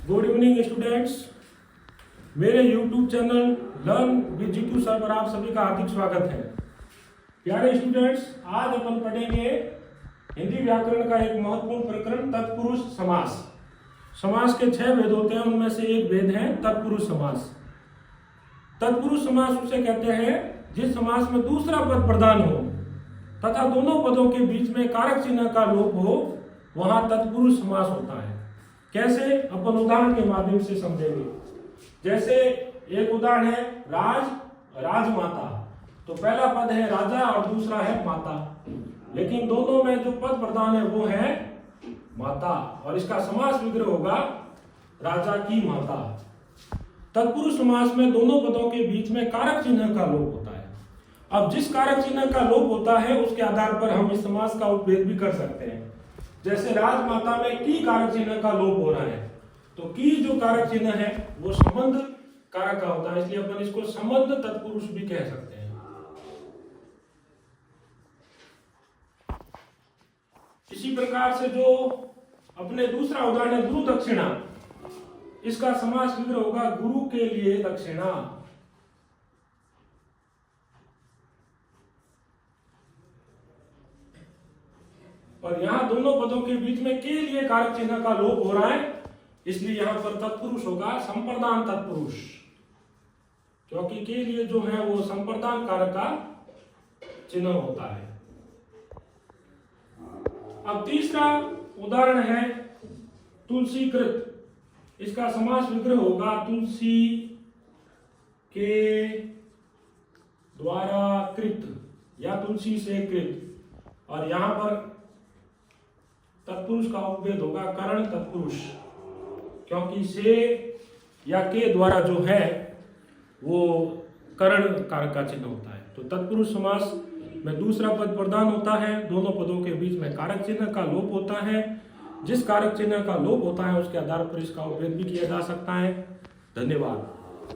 Good evening students. मेरे YouTube channel learn with Jeetu sir पर आप सभी का हार्दिक स्वागत है। प्यारे स्टूडेंट्स, आज अपन पढ़ेंगे हिंदी व्याकरण का एक महत्वपूर्ण प्रकरण तत्पुरुष समास। समास के 6 भेद होते हैं, उनमें से एक भेद है तत्पुरुष समास। तत्पुरुष समास उसे कहते हैं जिस समास में दूसरा पद प्रधान हो तथा दोनों पदों के बीच में कारक चिन्ह का लोप हो, वहां तत्पुरुष समास होता है। कैसे, अपन उदाहरण के माध्यम से समझेंगे। जैसे एक उदाहरण है राजमाता। तो पहला पद है राजा और दूसरा है माता, लेकिन दोनों में जो पद प्रधान है वो है माता, और इसका समास विग्रह होगा राजा की माता। तत्पुरुष समास में दोनों पदों के बीच में कारक चिन्ह का लोप होता है। अब जिस कारक चिन्ह का लोप होता है उसके आधार पर हम इस समास का उपभेद भी कर सकते हैं। जैसे राजमाता में की कारक चिन्ह का लोप हो रहा है, तो की जो कारक चिन्ह है वो संबंध कारक का होता है, इसलिए अपन इसको संबंध तत्पुरुष भी कह सकते हैं। इसी प्रकार से जो अपने दूसरा उदाहरण है गुरु दक्षिणा, इसका समास विग्रह होगा गुरु के लिए दक्षिणा। और यहां दोनों पदों के बीच में के लिए कारक चिन्ह का लोप हो रहा है, इसलिए यहां पर तत्पुरुष होगा संप्रदान तत्पुरुष, क्योंकि के लिए जो है वो संप्रदान कारक का चिन्ह होता है। अब तीसरा उदाहरण है तुलसीकृत। इसका समास विग्रह होगा तुलसी के द्वारा कृत या तुलसी से कृत, और यहां पर तत्पुरुष का उपभेद होगा करण तत्पुरुष, क्योंकि से या के द्वारा जो है वो करण कारक का चिन्ह होता है। तो तत्पुरुष समास में दूसरा पद प्रधान होता है, दोनों पदों के बीच में कारक चिन्ह का लोप होता है। जिस कारक चिन्ह का लोप होता है उसके आधार पर इसका उपभेद भी किया जा सकता है। धन्यवाद।